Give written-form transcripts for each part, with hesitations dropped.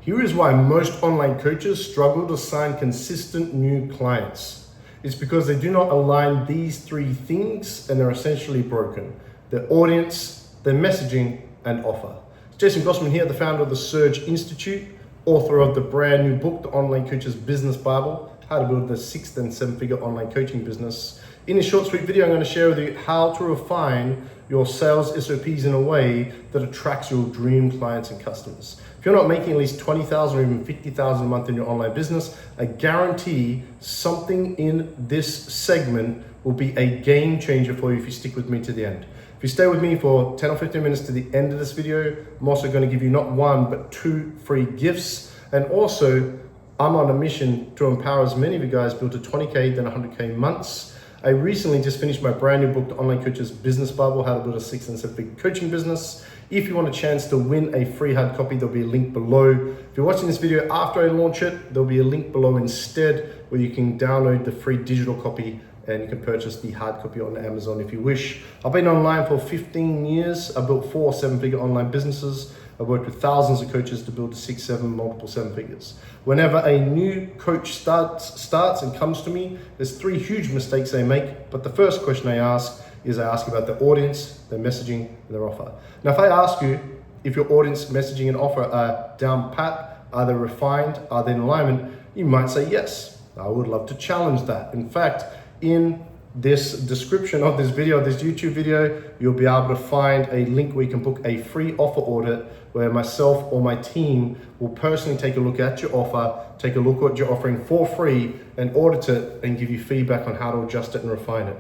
Here is why most online coaches struggle to sign consistent new clients. It's because they do not align these three things and they're essentially broken: their audience, their messaging, and offer. Jason Grossman here, the founder of the Surge Institute, author of the brand new book, The Online Coach's Business Bible, How to Build the 6- and 7-Figure Online Coaching Business. In this short, sweet video, I'm going to share with you how to refine your sales SOPs in a way that attracts your dream clients and customers. If you're not making at least $20,000 or even $50,000 a month in your online business, I guarantee something in this segment will be a game changer for you if you stick with me to the end. If you stay with me for 10 or 15 minutes to the end of this video, I'm also going to give you not one, but 2 free gifts. And also, I'm on a mission to empower as many of you guys build to 20K, then 100K months. I recently just finished my brand new book, The Online Coach's Business Bible, How to Build a 6- and 7-Figure Coaching Business. If you want a chance to win a free hard copy, there'll be a link below. If you're watching this video after I launch it, there'll be a link below instead where you can download the free digital copy and you can purchase the hard copy on Amazon if you wish. I've been online for 15 years. I built 4 7-figure online businesses. I've worked with thousands of coaches to build to 6, 7, multiple 7 figures. Whenever a new coach starts and comes to me, there's 3 huge mistakes they make. But the first question I ask about their audience, their messaging, and their offer. Now, if I ask you if your audience, messaging, and offer are down pat, are they refined, are they in alignment, you might say yes. I would love to challenge that. In fact, in this description of this video, this YouTube video, you'll be able to find a link where you can book a free offer audit where myself or my team will personally take a look at your offer, take a look at what you're offering for free and audit it and give you feedback on how to adjust it and refine it.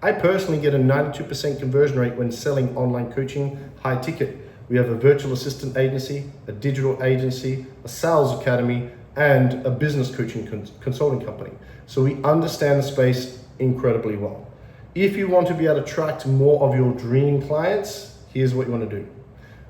I personally get a 92% conversion rate when selling online coaching high ticket. We have a virtual assistant agency, a digital agency, a sales academy, and a business coaching consulting company. So we understand the space incredibly well. If you want to be able to attract more of your dream clients, here's what you want to do.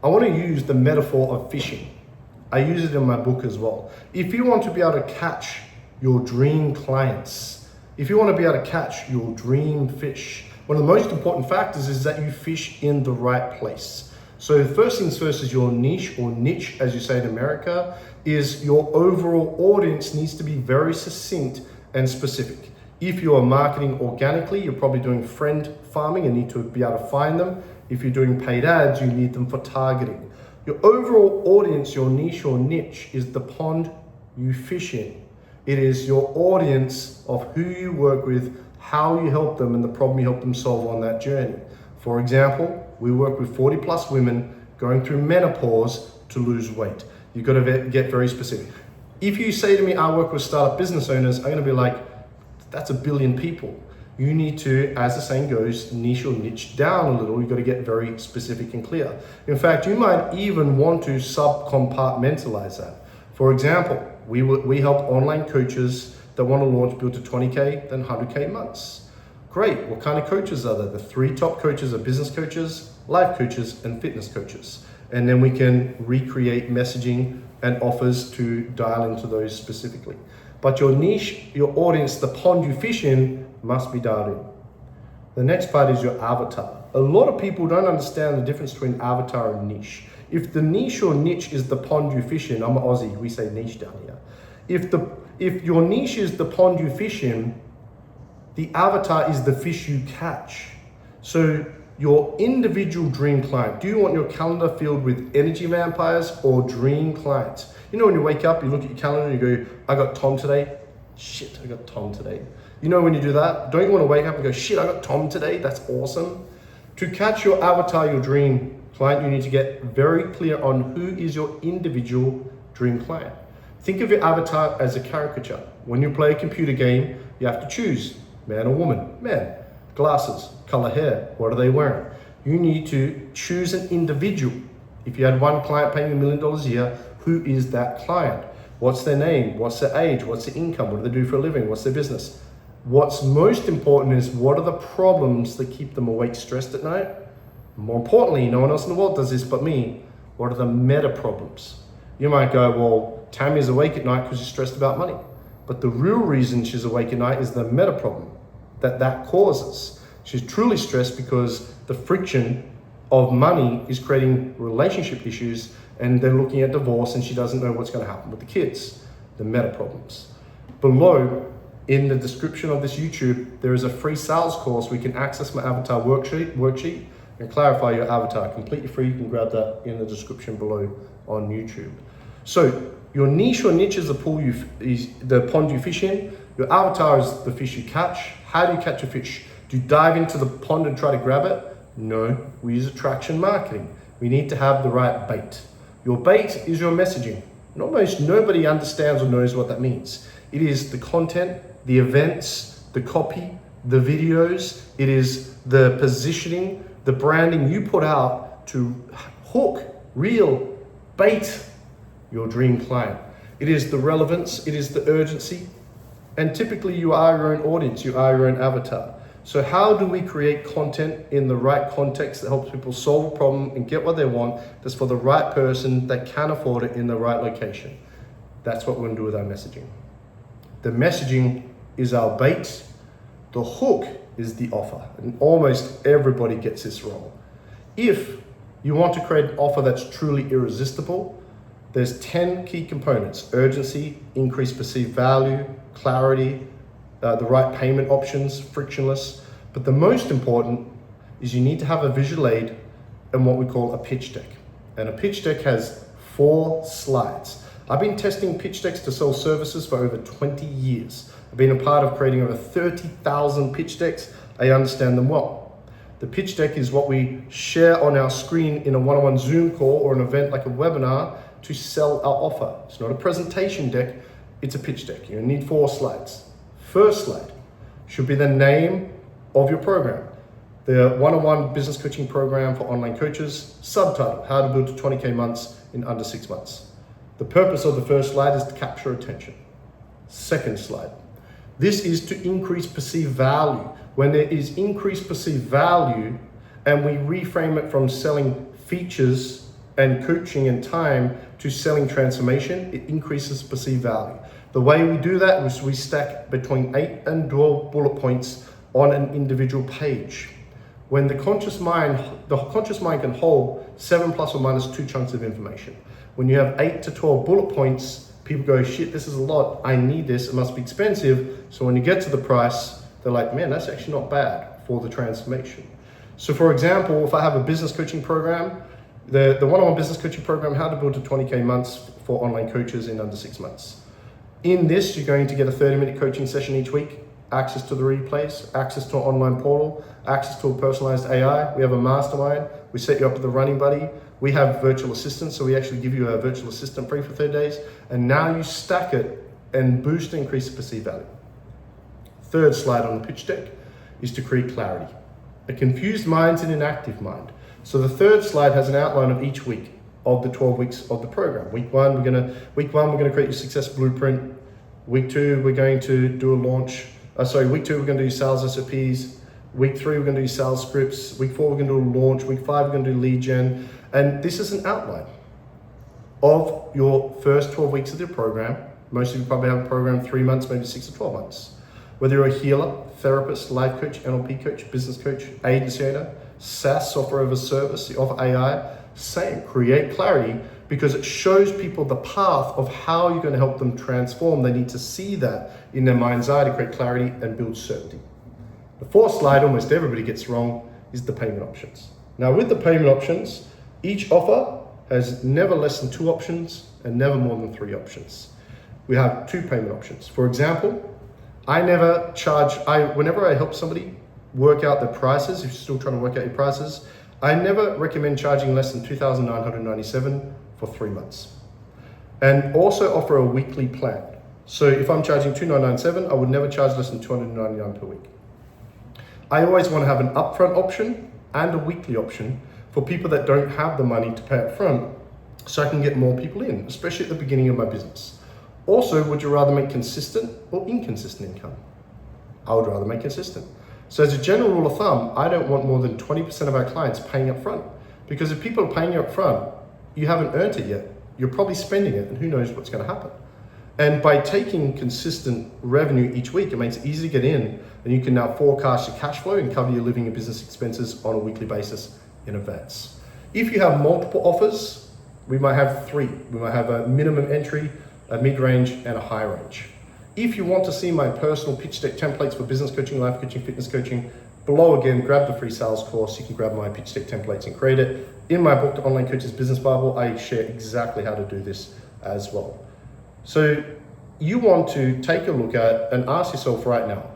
I want to use the metaphor of fishing. I use it in my book as well. If you want to be able to catch your dream clients, if you want to be able to catch your dream fish, one of the most important factors is that you fish in the right place. So first things first is your niche, or niche as you say in America, is your overall audience needs to be very succinct and specific. If you are marketing organically, you're probably doing friend farming and need to be able to find them. If you're doing paid ads, you need them for targeting. Your overall audience, your niche or niche, is the pond you fish in. It is your audience of who you work with, how you help them, and the problem you help them solve on that journey. For example, we work with 40 plus women going through menopause to lose weight. You've got to get very specific. If you say to me, I work with startup business owners, I'm going to be like, that's 1 billion people. You need to, as the saying goes, niche or niche down a little. You've got to get very specific and clear. In fact, you might even want to sub-compartmentalize that. For example, we help online coaches that want to launch, build to 20K, then 100K months. Great, what kind of coaches are there? The 3 top coaches are business coaches, life coaches, and fitness coaches. And then we can recreate messaging and offers to dial into those specifically. But your niche, your audience, the pond you fish in must be dialed in. The next part is your avatar. A lot of people don't understand the difference between avatar and niche. If the niche or niche is the pond you fish in, I'm an Aussie, we say niche down here. If your niche is the pond you fish in, the avatar is the fish you catch. So your individual dream client, do you want your calendar filled with energy vampires or dream clients? You know, when you wake up, you look at your calendar and you go, I got Tom today. Shit, I got Tom today. You know when you do that? Don't you want to wake up and go, shit, I got Tom today? That's awesome. To catch your avatar, your dream client, you need to get very clear on who is your individual dream client. Think of your avatar as a caricature. When you play a computer game, you have to choose man or woman. Man, glasses, color hair, what are they wearing? You need to choose an individual. If you had one client paying $1 million a year, who is that client? What's their name? What's their age? What's their income? What do they do for a living? What's their business? What's most important is what are the problems that keep them awake, stressed at night? More importantly, no one else in the world does this but me. What are the meta problems? You might go, well, Tammy's awake at night because she's stressed about money. But the real reason she's awake at night is the meta problem that causes. She's truly stressed because the friction of money is creating relationship issues and they're looking at divorce and she doesn't know what's going to happen with the kids, the meta problems. Below, in the description of this YouTube, there is a free sales course where you can access my avatar worksheet and clarify your avatar. Completely free. You can grab that in the description below on YouTube. So your niche or niche is the pond you fish in. Your avatar is the fish you catch. How do you catch a fish? Do you dive into the pond and try to grab it? No, we use attraction marketing. We need to have the right bait. Your bait is your messaging. Almost nobody understands or knows what that means. It is the content, the events, the copy, the videos. It is the positioning, the branding you put out to hook, reel, bait your dream client. It is the relevance, it is the urgency, and typically you are your own audience, you are your own avatar. So how do we create content in the right context that helps people solve a problem and get what they want, that's for the right person that can afford it in the right location? That's what we're gonna do with our messaging. The messaging is our bait, the hook is the offer, and almost everybody gets this wrong. If you want to create an offer that's truly irresistible, there's 10 key components: urgency, increased perceived value, clarity, the right payment options, frictionless. But the most important is you need to have a visual aid and what we call a pitch deck. And a pitch deck has 4 slides. I've been testing pitch decks to sell services for over 20 years. I've been a part of creating over 30,000 pitch decks. I understand them well. The pitch deck is what we share on our screen in a one-on-one Zoom call or an event like a webinar to sell our offer. It's not a presentation deck, it's a pitch deck. You need 4 slides. First slide should be the name of your program. The one-on-one business coaching program for online coaches. Subtitle, how to build to 20K months in under 6 months. The purpose of the first slide is to capture attention. Second slide. This is to increase perceived value. When there is increased perceived value and we reframe it from selling features and coaching and time to selling transformation, it increases perceived value. The way we do that is we stack between 8 and 12 bullet points on an individual page. When the conscious mind can hold 7 plus or minus 2 chunks of information. When you have 8 to 12 bullet points, people go, shit, this is a lot. I need this, it must be expensive. So when you get to the price, they're like, man, that's actually not bad for the transformation. So for example, if I have a business coaching program, the one-on-one business coaching program, how to build to 20K months for online coaches in under 6 months. In this, you're going to get a 30-minute coaching session each week, access to the replays, access to an online portal, access to a personalized AI. We have a mastermind. We set you up with a running buddy. We have virtual assistants, so we actually give you a virtual assistant free for 30 days. And now you stack it and boost and increase the perceived value. Third slide on the pitch deck is to create clarity. A confused mind's an inactive mind. So the third slide has an outline of each week of the 12 weeks of the program. Week one, we're gonna create your success blueprint. Week 2, we're going to do a launch. Week 2, we're gonna do sales SOPs. Week 3, we're gonna do sales scripts. Week 4, we're gonna do a launch. Week 5, we're gonna do lead gen. And this is an outline of your first 12 weeks of your program. Most of you probably have a program 3 months, maybe 6 to 12 months. Whether you're a healer, therapist, life coach, NLP coach, business coach, agency owner, SaaS, software as a service, you offer AI, same, create clarity, because it shows people the path of how you're going to help them transform. They need to see that in their mind's eye to create clarity and build certainty. The fourth slide, almost everybody gets wrong, is the payment options. Now with the payment options, each offer has never less than 2 options and never more than 3 options. We have 2 payment options. For example, I never charge, whenever I help somebody work out their prices, if you're still trying to work out your prices, I never recommend charging less than $2,997 for 3 months. And also offer a weekly plan. So if I'm charging $2,997, I would never charge less than $299 per week. I always want to have an upfront option and a weekly option for people that don't have the money to pay up front, so I can get more people in, especially at the beginning of my business. Also, would you rather make consistent or inconsistent income? I would rather make consistent. So as a general rule of thumb, I don't want more than 20% of our clients paying up front, because if people are paying you up front, you haven't earned it yet. You're probably spending it, and who knows what's going to happen. And by taking consistent revenue each week, it makes it easy to get in, and you can now forecast your cash flow and cover your living and business expenses on a weekly basis in advance. If you have multiple offers, We might have three. We might have a minimum entry, a mid-range, and a high range. If you want to see my personal pitch deck templates for business coaching, life coaching, fitness coaching, below again, grab the free sales course. You can grab my pitch deck templates and create it. In my book, The Online Coach's Business Bible, I share exactly how to do this as well. So you want to take a look at and ask yourself right now,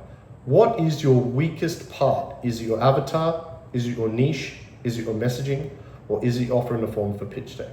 what is your weakest part? Is it your avatar? Is it your niche? Is it your messaging? Or is it offering a form for pitch deck?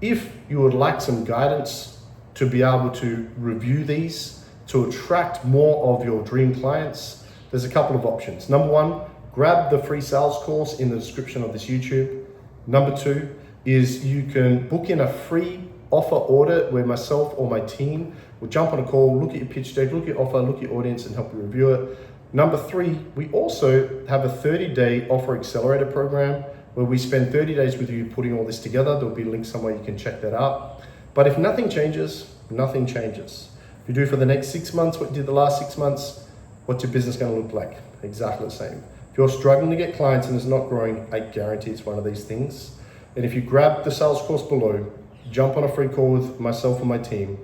If you would like some guidance to be able to review these, to attract more of your dream clients, there's a couple of options. Number one, grab the free sales course in the description of this YouTube. Number two is you can book in a free offer audit where myself or my team will jump on a call, look at your pitch deck, look at your offer, look at your audience and help you review it. Number three, we also have a 30-day offer accelerator program where we spend 30 days with you putting all this together. There'll be a link somewhere you can check that out. But if nothing changes, nothing changes. If you do for the next 6 months what you did the last 6 months, what's your business going to look like? Exactly the same. If you're struggling to get clients and it's not growing, I guarantee it's one of these things. And if you grab the sales course below, jump on a free call with myself and my team,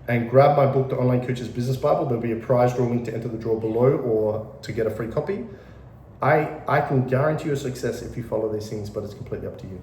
and grab my book, The Online Coach's Business Bible, there'll be a prize draw link to enter the draw below or to get a free copy. I can guarantee you success if you follow these things, but it's completely up to you.